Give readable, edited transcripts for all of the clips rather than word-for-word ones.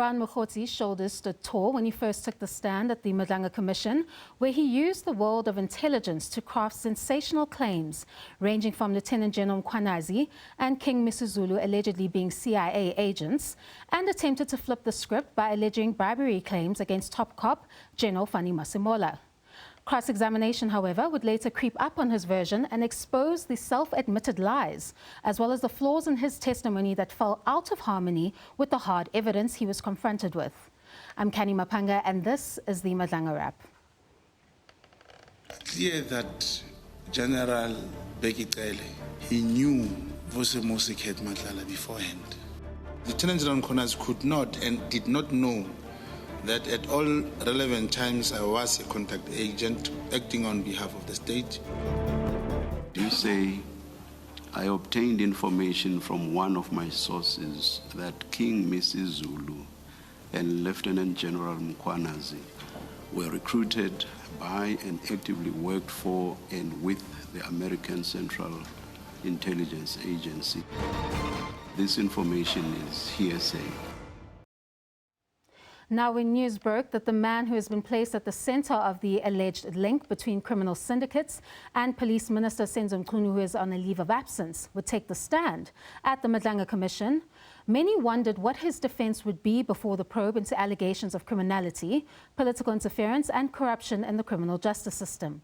Brown Mogotsi shoulders stood tall when he first took the stand at the Madlanga Commission, where he used the world of intelligence to craft sensational claims, ranging from Lieutenant General Mkhwanazi and King MisuZulu allegedly being CIA agents, and attempted to flip the script by alleging bribery claims against top cop General Fannie Masemola. Cross-examination, however, would later creep up on his version and expose the self-admitted lies, as well as the flaws in his testimony that fell out of harmony with the hard evidence he was confronted with. I'm Kani Mapanga, and this is the Madlanga Wrap. Clear that General Bekitele, he knew Vusi had Madlala beforehand. Lieutenant General Mkhwanazi could not and did not know that at all relevant times I was a contact agent acting on behalf of the state. You say, I obtained information from one of my sources that King MisuZulu and Lieutenant General Mkhwanazi were recruited by and actively worked for and with the American Central Intelligence Agency. This information is hearsay. Now, when news broke that the man who has been placed at the center of the alleged link between criminal syndicates and Police Minister Senzo Mchunu, who is on a leave of absence, would take the stand at the Madlanga Commission, many wondered what his defense would be before the probe into allegations of criminality, political interference and corruption in the criminal justice system.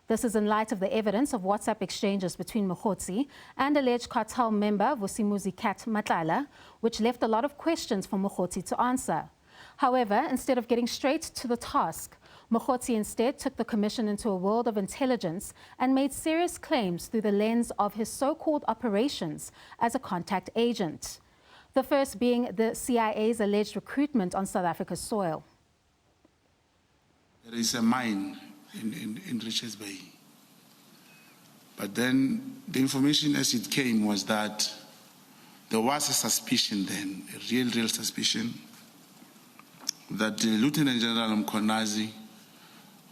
This is in light of the evidence of WhatsApp exchanges between Mogotsi and alleged cartel member Vusimuzi Kat Matlala, which left a lot of questions for Mogotsi to answer. However, instead of getting straight to the task, Mogotsi instead took the commission into a world of intelligence and made serious claims through the lens of his so-called operations as a contact agent. The first being the CIA's alleged recruitment on South Africa's soil. There is a mine in Richards Bay. But then the information as it came was that there was a suspicion then, a real suspicion, that Lieutenant General Mkhwanazi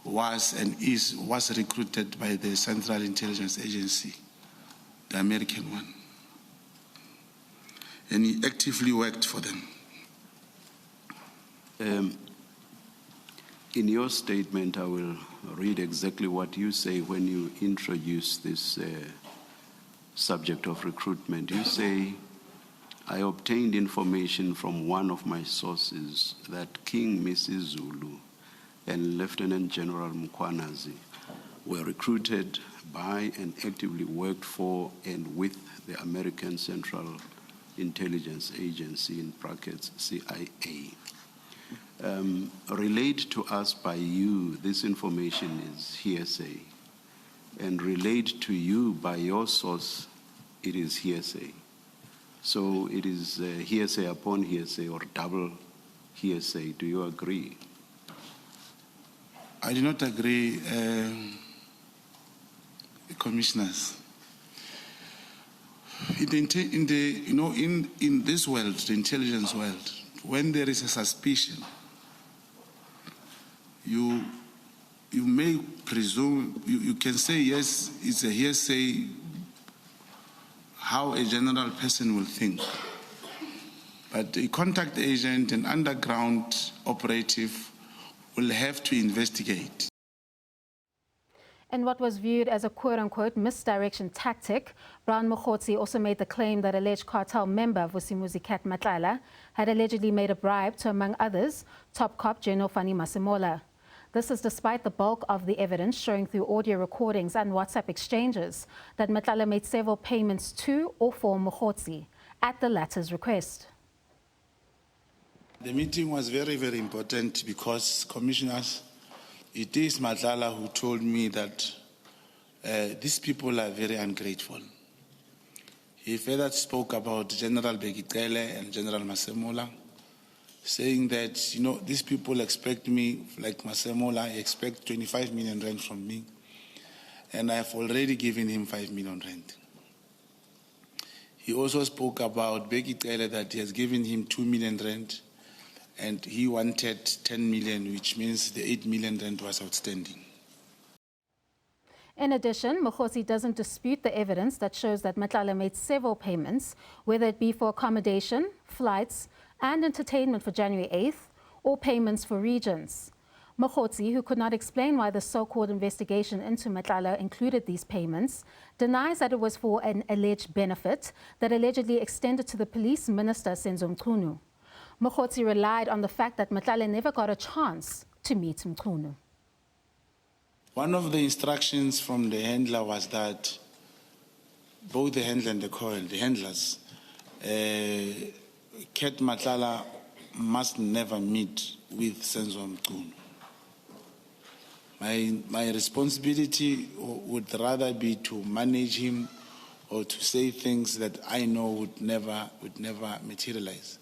was recruited by the Central Intelligence Agency, the American one. And he actively worked for them. In your statement, I will read exactly what you say when you introduce this subject of recruitment. You say, I obtained information from one of my sources that King MisuZulu and Lieutenant General Mkhwanazi were recruited by and actively worked for and with the American Central Intelligence Agency, in brackets CIA. Relayed to us by you, this information is hearsay. And relayed to you by your source, it is hearsay. So it is hearsay upon hearsay or double hearsay. Do you agree? I do not agree, commissioners. In this world, the intelligence world, when there is a suspicion, you may presume, you can say yes, it's a hearsay, how a general person will think. But a contact agent, an underground operative, will have to investigate. In what was viewed as a quote-unquote misdirection tactic, Brown Mogotsi also made the claim that alleged cartel member Vusimuzi Kat Matlala had allegedly made a bribe to, among others, top cop General Fannie Masemola. This is despite the bulk of the evidence showing through audio recordings and WhatsApp exchanges that Matlala made several payments to or for Mogotsi at the latter's request. The meeting was very important because, commissioners, it is Matlala who told me that these people are very ungrateful. He further spoke about General Bekitele and General Masemola, saying that, these people expect me, like Masemola, expect 25 million rand from me, and I have already given him 5 million rand. He also spoke about Bekitele, that he has given him 2 million rand, and he wanted 10 million, which means the 8 million rand was outstanding. In addition, Mogotsi doesn't dispute the evidence that shows that Matlala made several payments, whether it be for accommodation, flights, and entertainment for January 8th, or payments for regions. Mogotsi, who could not explain why the so-called investigation into Madlanga included these payments, denies that it was for an alleged benefit that allegedly extended to the police minister Senzo. Mogotsi relied on the fact that Madlanga never got a chance to meet Mkhwanazi. One of the instructions from the handler was that both the handler and the handlers, Ket Madlanga must never meet with Senzo. My responsibility would rather be to manage him or to say things that I know would never materialize.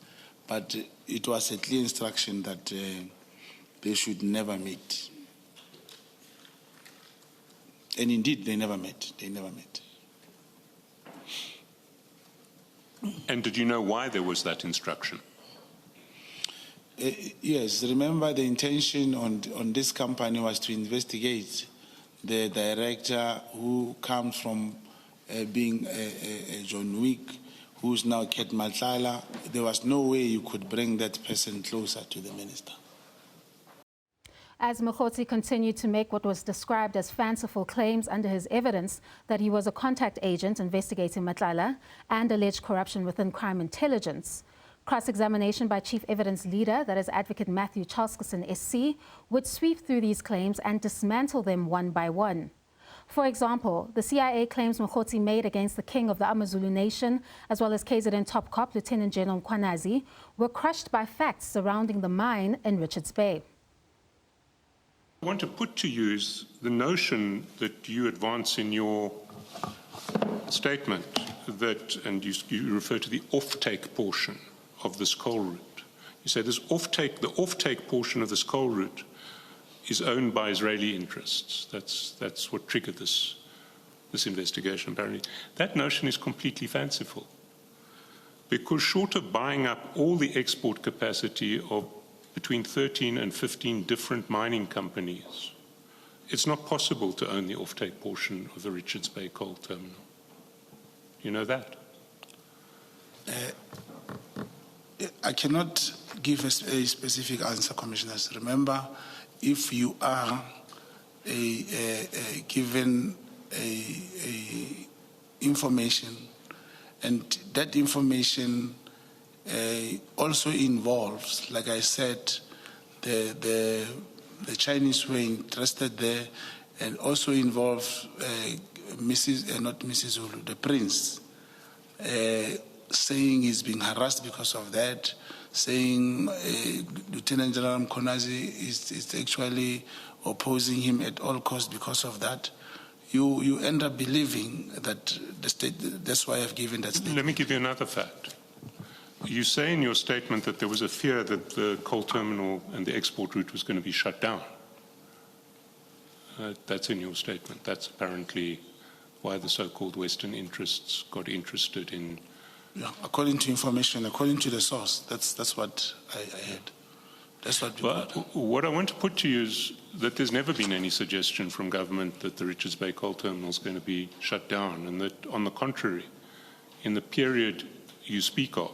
But it was a clear instruction that they should never meet. And indeed, they never met. And did you know why there was that instruction? Yes, remember the intention on this company was to investigate the director who comes from being a John Wick, who's now Ket Madlanga. There was no way you could bring that person closer to the minister. As Mogotsi continued to make what was described as fanciful claims under his evidence that he was a contact agent investigating Madlanga and alleged corruption within crime intelligence, cross-examination by Chief Evidence Leader, that is Advocate Matthew Chalskison SC, would sweep through these claims and dismantle them one by one. For example, the CIA claims Mogotsi made against the king of the MisuZulu nation, as well as KZN top cop Lieutenant General Mkhwanazi, were crushed by facts surrounding the mine in Richards Bay. I want to put to you is the notion that you advance in your statement that, and you refer to the off-take portion of this coal route. You say this the off-take portion of this coal route is owned by Israeli interests. That's what triggered this investigation, apparently. That notion is completely fanciful, because short of buying up all the export capacity of between 13 and 15 different mining companies, it's not possible to own the off-take portion of the Richards Bay coal terminal. You know that? I cannot give a specific answer, Commissioners. Remember, if you are given information, and that information also involves, like I said, the Chinese were interested there, and also involves not MisuZulu, the prince, saying he's being harassed because of that, saying Lieutenant General Mkhwanazi is actually opposing him at all costs because of that. You end up believing that the state, that's why I've given that statement. Let me give you another fact. You say in your statement that there was a fear that the coal terminal and the export route was going to be shut down. That's in your statement. That's apparently why the so-called Western interests got interested in. Yeah, according to information, according to the source, that's what I heard. That's what. But what I want to put to you is that there's never been any suggestion from government that the Richards Bay coal terminal is going to be shut down, and that, on the contrary, in the period you speak of,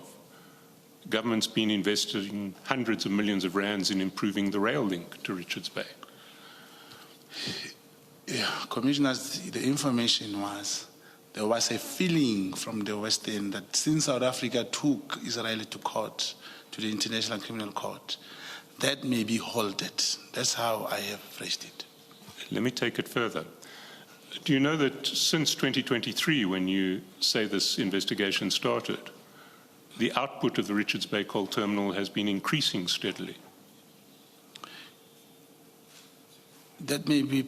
government's been investing hundreds of millions of rands in improving the rail link to Richards Bay. Yeah, Commissioners, the information was, there was a feeling from the West End that since South Africa took Israel to court, to the International Criminal Court, that may be halted. That's how I have phrased it. Let me take it further. Do you know that since 2023, when you say this investigation started, the output of the Richards Bay coal terminal has been increasing steadily? That may be,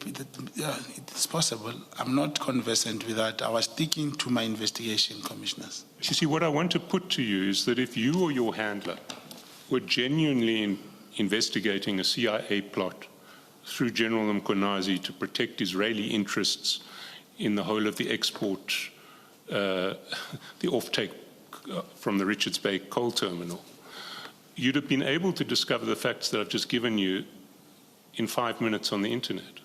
yeah, it's possible. I'm not conversant with that. I was sticking to my investigation, Commissioners. You see, what I want to put to you is that if you or your handler were genuinely investigating a CIA plot through General Mkhwanazi to protect Israeli interests in the whole of the export, the offtake from the Richards Bay coal terminal, you'd have been able to discover the facts that I've just given you in 5 minutes on the internet.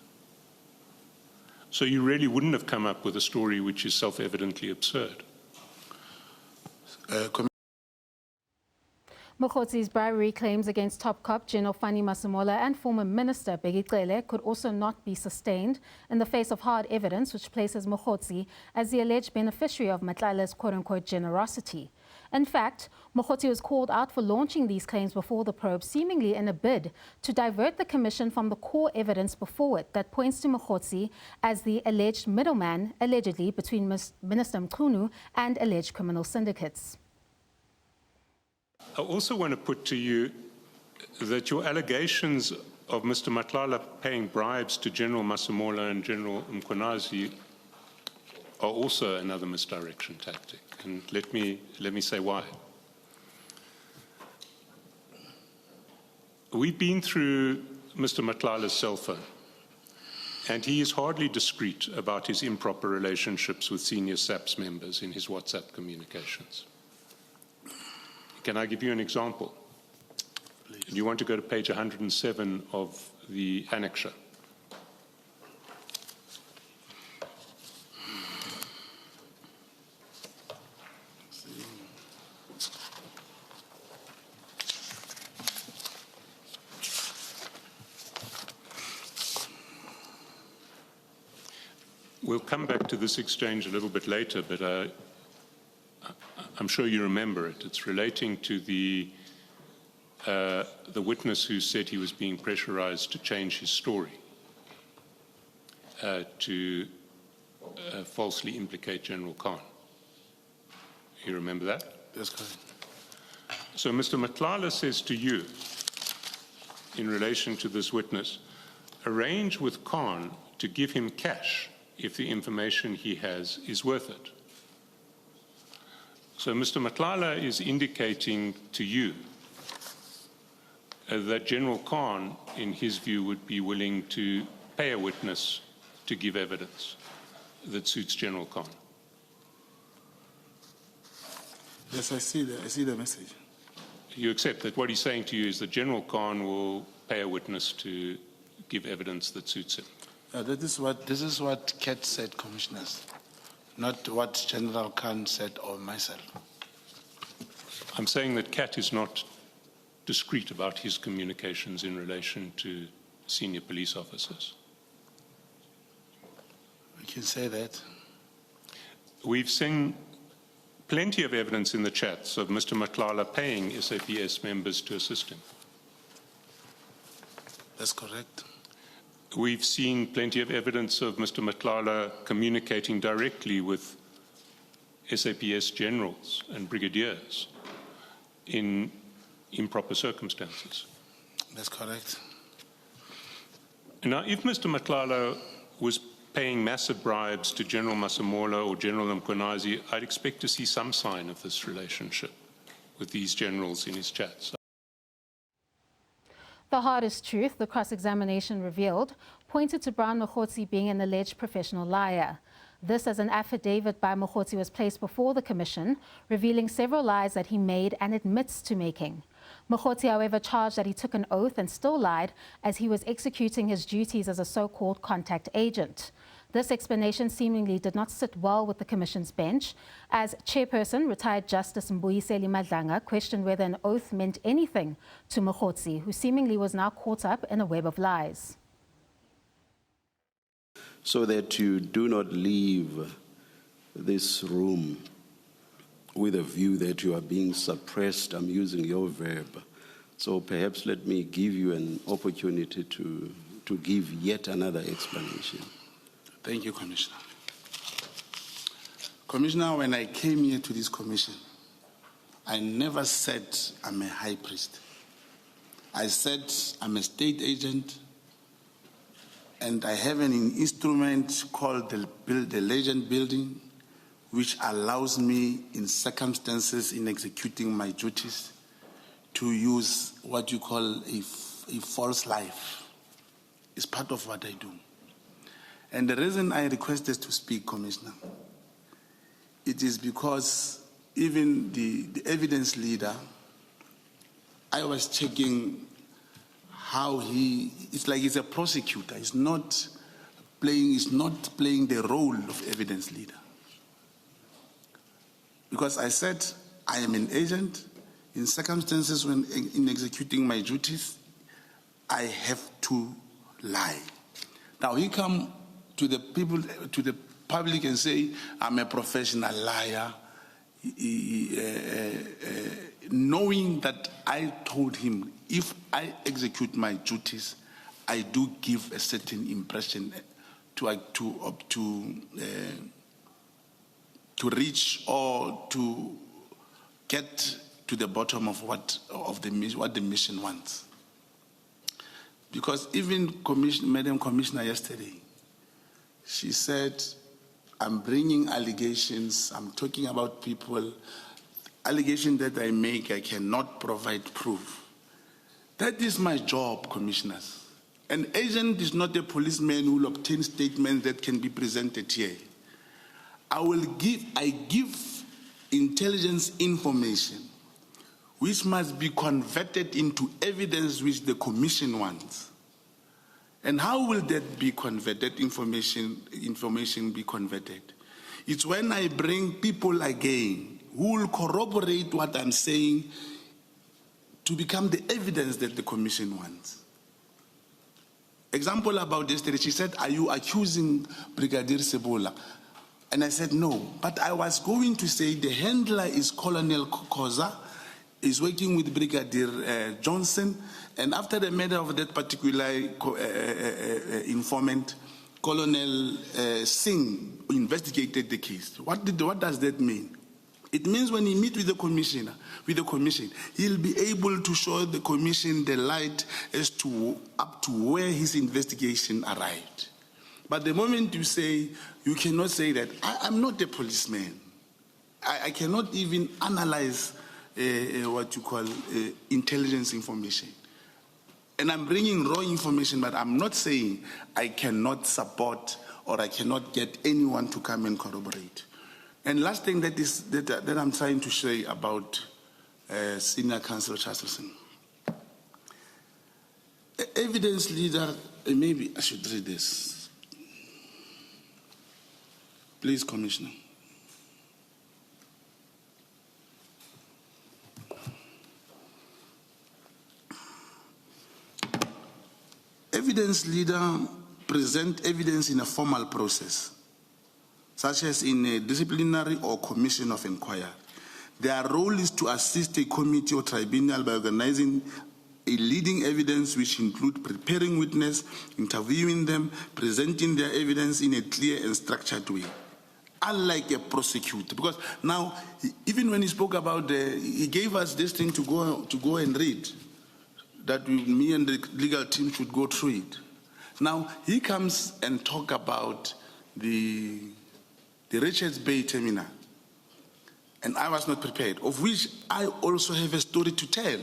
So you really wouldn't have come up with a story which is self-evidently absurd. Mogotzi's bribery claims against top cop General Fannie Masemola and former minister Begicele could also not be sustained in the face of hard evidence which places Mogotsi as the alleged beneficiary of Matlala's quote-unquote generosity. In fact, Mogotsi was called out for launching these claims before the probe, seemingly in a bid to divert the commission from the core evidence before it that points to Mogotsi as the alleged middleman, allegedly, between Minister Mkhwanazi and alleged criminal syndicates. I also want to put to you that your allegations of Mr. Matlala paying bribes to General Masemola and General Mkhwanazi are also another misdirection tactic. And let me say why. We've been through Mr. Matlala's cell phone, and he is hardly discreet about his improper relationships with senior SABC members in his WhatsApp communications. Can I give you an example? Please. You want to go to page 107 of the annexure. We'll come back to this exchange a little bit later, but I'm sure you remember it. It's relating to the witness who said he was being pressurized to change his story to falsely implicate General Khan. You remember that? That's correct. So Mr. Matlala says to you, in relation to this witness, arrange with Khan to give him cash if the information he has is worth it. So Mr. Matlala is indicating to you that General Khan, in his view, would be willing to pay a witness to give evidence that suits General Khan. Yes, I see the message. You accept that what he's saying to you is that General Khan will pay a witness to give evidence that suits him. This is what Kat said, commissioners, not what General Khan said or myself. I'm saying that Kat is not discreet about his communications in relation to senior police officers. We can say that. We've seen plenty of evidence in the chats of Mr. Matlala paying SAPS members to assist him. That's correct. We've seen plenty of evidence of Mr. Matlala communicating directly with SAPS generals and brigadiers in improper circumstances. That's correct. Now, if Mr. Matlala was paying massive bribes to General Masemola or General Mkhwanazi, I'd expect to see some sign of this relationship with these generals in his chats. The hardest truth, the cross-examination revealed, pointed to Brown Mogotsi being an alleged professional liar. This as an affidavit by Mogotsi was placed before the commission, revealing several lies that he made and admits to making. Mogotsi, however, charged that he took an oath and still lied as he was executing his duties as a so-called contact agent. This explanation seemingly did not sit well with the Commission's bench, as Chairperson, retired Justice Mbuyiseli Madlanga, questioned whether an oath meant anything to Mogotsi, who seemingly was now caught up in a web of lies. So that you do not leave this room with a view that you are being suppressed, I'm using your verb. So perhaps let me give you an opportunity to give yet another explanation. Thank you, Commissioner. Commissioner, when I came here to this commission, I never said I'm a high priest. I said I'm a state agent, and I have an instrument called the legend building, which allows me, in circumstances in executing my duties, to use what you call a false life. It's part of what I do. And the reason I requested to speak, Commissioner, it is because even the evidence leader, I was checking how it's like he's a prosecutor. He's not playing the role of evidence leader. Because I said, I am an agent, In circumstances when in executing my duties, I have to lie. Now he come to the people, to the public and say, I'm a professional liar, knowing that I told him, if I execute my duties, I do give a certain impression to reach or to get to the bottom of what the mission wants. Because even Madam Commissioner yesterday, she said, I'm bringing allegations, I'm talking about people, allegations that I make, I cannot provide proof. That is my job, commissioners. An agent is not a policeman who will obtain statements that can be presented here. I give intelligence information which must be converted into evidence which the commission wants. And how will that be converted, information be converted? It's when I bring people again who will corroborate what I'm saying to become the evidence that the commission wants. Example about yesterday, she said, are you accusing Brigadier Sebola? And I said, no. But I was going to say the handler is Colonel Koza, is working with Brigadier Johnson, and after the murder of that particular informant, Colonel Singh investigated the case. What does that mean? It means when he meets with the commission, he'll be able to show the commission the light as to up to where his investigation arrived. But the moment you say, you cannot say that, I'm not a policeman. I cannot even analyze what you call intelligence information. And I'm bringing raw information, but I'm not saying I cannot support or I cannot get anyone to come and corroborate. And last thing that I'm trying to say about Senior Counsel Charleson. Evidence leader, maybe I should read this. Please, Commissioner. Evidence leader present evidence in a formal process, such as in a disciplinary or commission of inquiry. Their role is to assist a committee or tribunal by organizing a leading evidence, which include preparing witness, interviewing them, presenting their evidence in a clear and structured way. Unlike a prosecutor, because now, even when he spoke about he gave us this thing to go and read, that me and the legal team should go through it. Now, he comes and talk about the Richards Bay terminal, and I was not prepared, of which I also have a story to tell,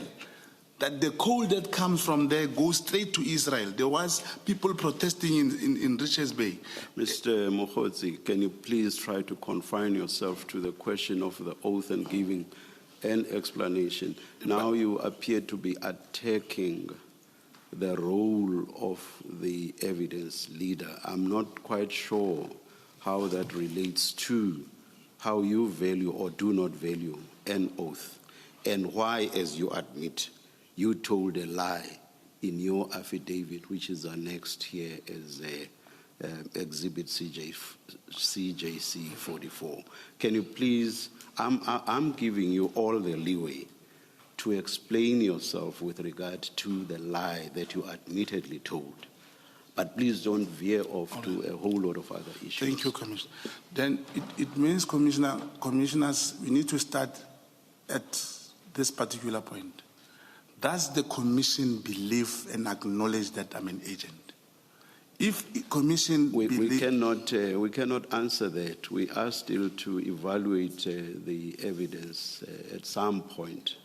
that the coal that comes from there goes straight to Israel. There was people protesting in Richards Bay. Mr. Mogotsi, can you please try to confine yourself to the question of the oath and giving an explanation? Now you appear to be attacking the role of the evidence leader. I'm not quite sure how that relates to how you value or do not value an oath, and why, as you admit, you told a lie in your affidavit, which is annexed here as Exhibit CJC 44. Can you please, I'm giving you all the leeway to explain yourself with regard to the lie that you admittedly told. But please don't veer off to a whole lot of other issues. Thank you, Commissioner. Then it means, commissioners, we need to start at this particular point. Does the commission believe and acknowledge that I'm an agent? If commission we cannot answer that. We are still to evaluate the evidence at some point.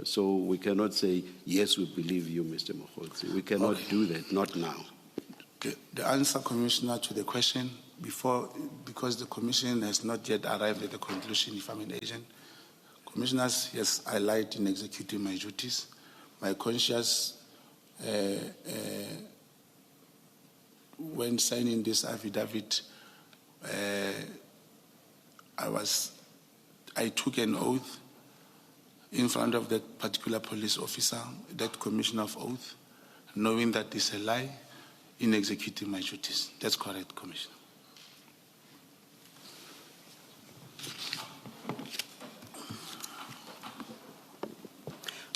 So we cannot say, yes, we believe you, Mr. Mogotsi. We cannot do that, not now. Okay. The answer, Commissioner, to the question, because the commission has not yet arrived at the conclusion if I'm an agent. Commissioners, yes, I lied in executing my duties. My conscience, when signing this affidavit, I took an oath. in front of that particular police officer, that commissioner of oath, knowing that it's a lie, in executing my duties. That's correct, Commissioner.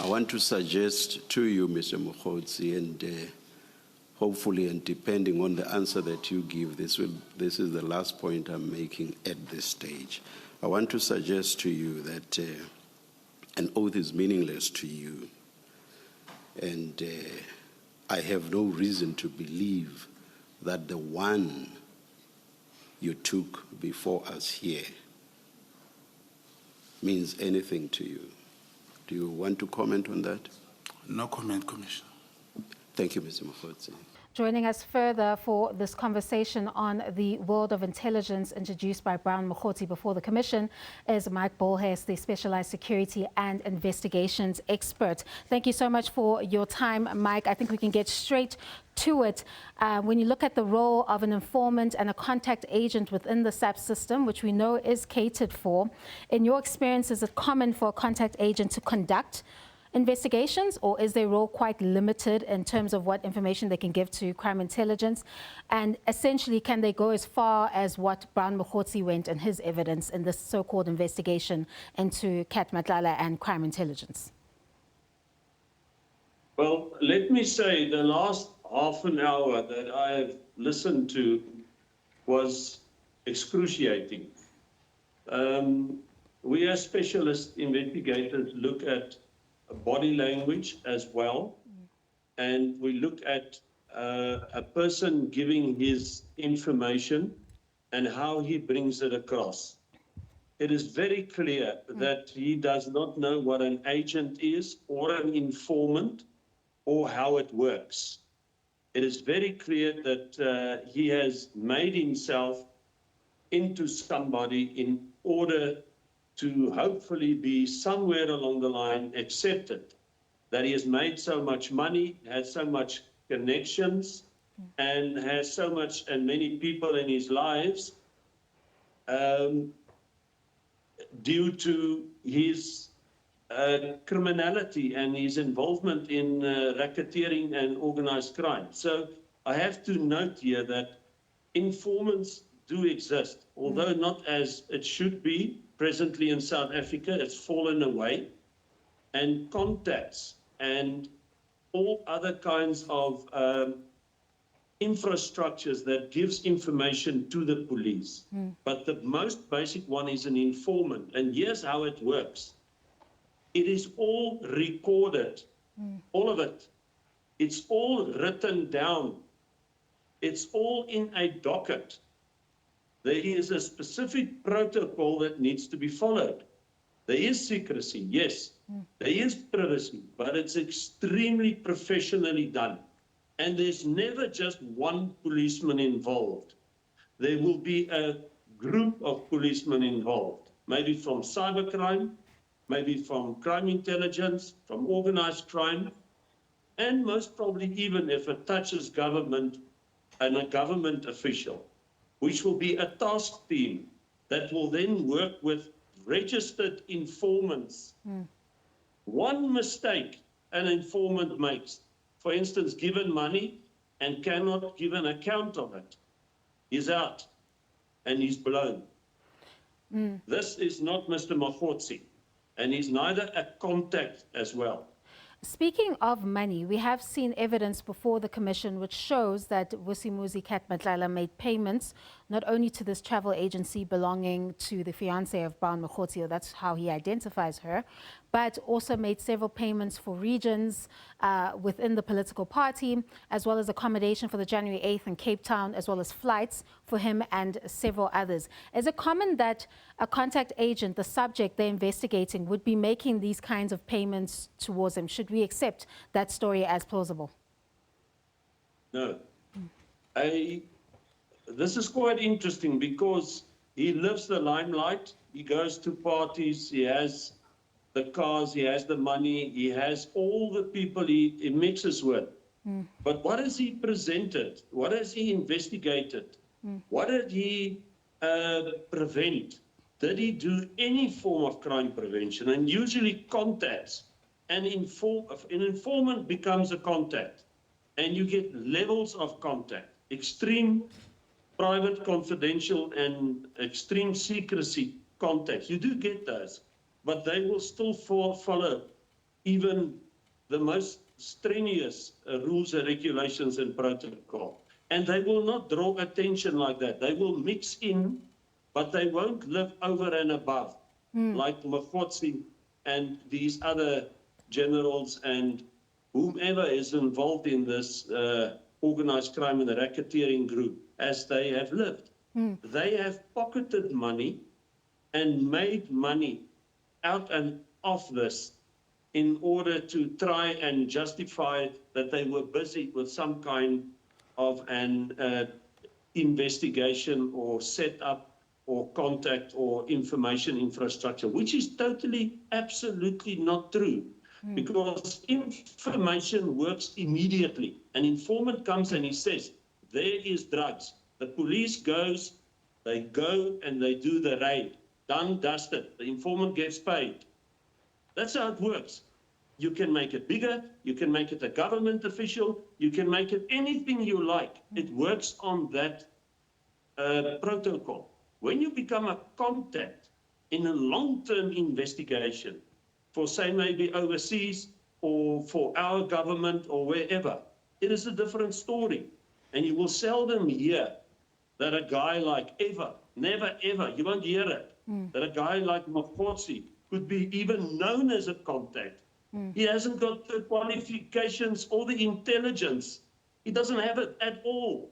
I want to suggest to you, Mr. Mogotsi, and hopefully, and depending on the answer that you give, this is the last point I'm making at this stage. I want to suggest to you that an oath is meaningless to you, and I have no reason to believe that the one you took before us here means anything to you. Do you want to comment on that? No comment, Commissioner. Thank you, Mr. Mogotsi. Joining us further for this conversation on the world of intelligence introduced by Brown Mogotsi before the Commission is Mike Bolhurst, the Specialized Security and Investigations Expert. Thank you so much for your time, Mike. I think we can get straight to it. When you look at the role of an informant and a contact agent within the SAP system, which we know is catered for, in your experience, is it common for a contact agent to conduct investigations, or is their role quite limited in terms of what information they can give to crime intelligence? And essentially, can they go as far as what Brown Mogotsi went in his evidence in this so-called investigation into Cat Madlanga and crime intelligence? Well, let me say the last half an hour that I've listened to was excruciating. We as specialist investigators look at body language as well, and we look at a person giving his information and how he brings it across. It is very clear that he does not know what an agent is or an informant or how it works. It is very clear that he has made himself into somebody in order to hopefully be somewhere along the line accepted, that he has made so much money, has so much connections, and has so much and many people in his lives due to his criminality and his involvement in racketeering and organized crime. So I have to note here that informants do exist, although not as it should be. Presently in South Africa, it's fallen away, and contacts and all other kinds of infrastructures that gives information to the police. But the most basic one is an informant, and here's how it works. It is all recorded, all of it. It's all written down. It's all in a docket. There is a specific protocol that needs to be followed. There is secrecy, yes. There is privacy, but it's extremely professionally done. And there's never just one policeman involved. There will be a group of policemen involved, maybe from cybercrime, maybe from crime intelligence, from organized crime, and most probably even if it touches government and a government official, which will be a task team that will then work with registered informants. One mistake an informant makes, for instance, given money and cannot give an account of it, he's out and he's blown. This is not Mr. Mogotsi, and he's neither a contact as well. Speaking of money, we have seen evidence before the Commission which shows that Vusimuzi Cat Madlanga made payments not only to this travel agency belonging to the fiancée of Brown Mogotsi, or that's how he identifies her, but also made several payments for regions within the political party, as well as accommodation for the January 8th in Cape Town, as well as flights for him and several others. Is it common that a contact agent, the subject they're investigating, would be making these kinds of payments towards him? Should we accept that story as plausible? No. This is quite interesting because he lives the limelight. He goes to parties, he has the cars, he has the money, he has all the people he mixes with. But what has he presented? What has he investigated? What did he prevent? did he do any form of crime prevention? And usually contacts. An informant becomes a contact. And you get levels of contact. Extreme private, confidential, and extreme secrecy contacts. You do get those. But they will still follow even the most strenuous rules and regulations and protocol. And they will not draw attention like that. They will mix in, but they won't live over and above, like Mogotsi and these other generals and whomever is involved in this organized crime and the racketeering group, as they have lived. They have pocketed money and made money out and off this in order to try and justify that they were busy with some kind of an investigation or setup or contact or information infrastructure, which is totally, absolutely not true. Because information works immediately. An informant comes and he says, there is drugs. The police goes, they go and they do the raid. Done, dusted. The informant gets paid. That's how it works. You can make it bigger, you can make it a government official, you can make it anything you like. It works on that protocol. When you become a contact in a long-term investigation, for say maybe overseas or for our government or wherever, it is a different story. And you will seldom hear that a guy like never ever, you won't hear it, that a guy like Mogotsi could be even known as a contact. He hasn't got the qualifications or the intelligence. He doesn't have it at all.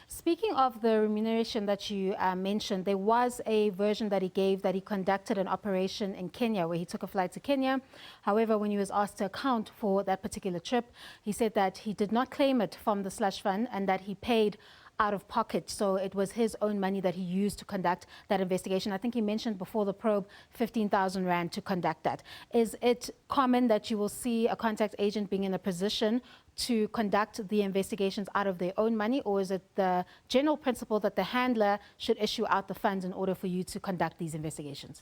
Speaking of the remuneration that you mentioned, there was a version that he gave that he conducted an operation in Kenya where he took a flight to Kenya. However, when he was asked to account for that particular trip, he said that he did not claim it from the slush fund and that he paid out of pocket. So it was his own money that he used to conduct that investigation. I think he mentioned before the probe 15,000 Rand to conduct that. Is it common that you will see a contact agent being in a position to conduct the investigations out of their own money, or is it the general principle that the handler should issue out the funds in order for you to conduct these investigations?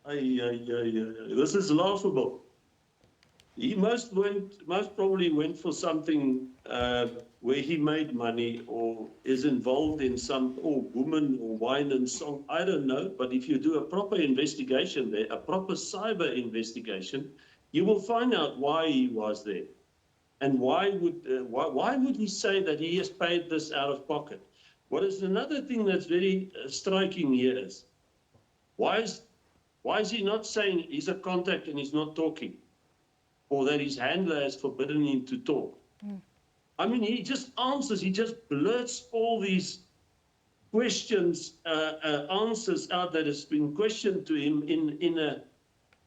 This is laughable. He most probably went for something where he made money or is involved in some woman or wine and song. I don't know. But if you do a proper investigation there, a proper cyber investigation, you will find out why he was there, and why would he say that he has paid this out of pocket? What is another thing that's very striking here is why is he not saying he's a contact and he's not talking? Or that his handler has forbidden him to talk. I mean, he just answers, he just blurts all these questions, answers out that has been questioned to him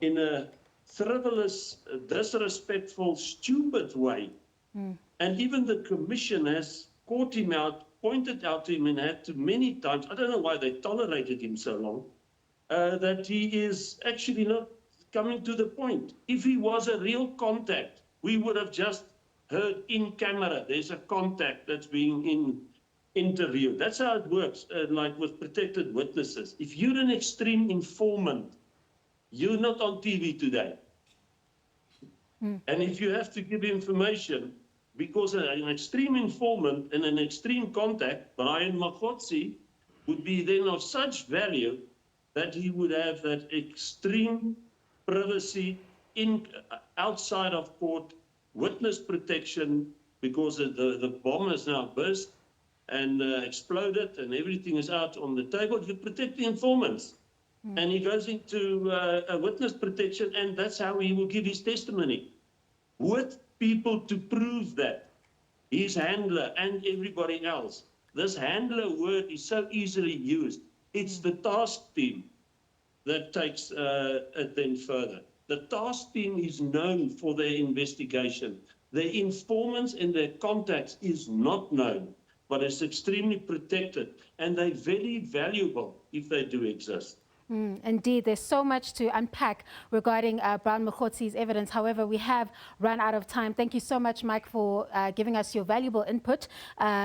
in a frivolous, disrespectful, stupid way. And even the commission has caught him out, pointed out to him, and had to many times, I don't know why they tolerated him so long, that he is actually not coming to the point. If he was a real contact, we would have just heard in camera, there's a contact that's being interviewed. That's how it works, like with protected witnesses. If you're an extreme informant, you're not on TV today. And if you have to give information, because an extreme informant and an extreme contact, Brian Mogotsi, would be then of such value that he would have that extreme privacy outside of court, witness protection, because the bomb has now burst and exploded and everything is out on the table. You protect the informants. And he goes into a witness protection, and that's how he will give his testimony. With people to prove that, his handler and everybody else. This handler word is so easily used. It's the task team that takes it then further. The task team is known for their investigation. Their informants and their contacts is not known, but it's extremely protected, and they're very valuable if they do exist. Indeed, there's so much to unpack regarding Brown Mogotsi's evidence. However, we have run out of time. Thank you so much, Mike, for giving us your valuable input,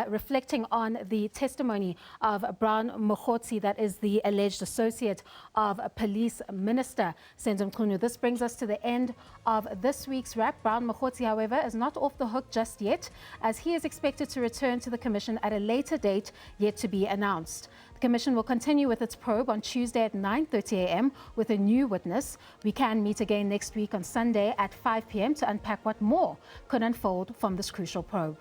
reflecting on the testimony of Brown Mogotsi, that is the alleged associate of Police Minister Senzo Mkhwanazi. This brings us to the end of this week's wrap. Brown Mogotsi, however, is not off the hook just yet, as he is expected to return to the Commission at a later date yet to be announced. The Commission will continue with its probe on Tuesday at 9:30 a.m. with a new witness. We can meet again next week on Sunday at 5 p.m. to unpack what more could unfold from this crucial probe.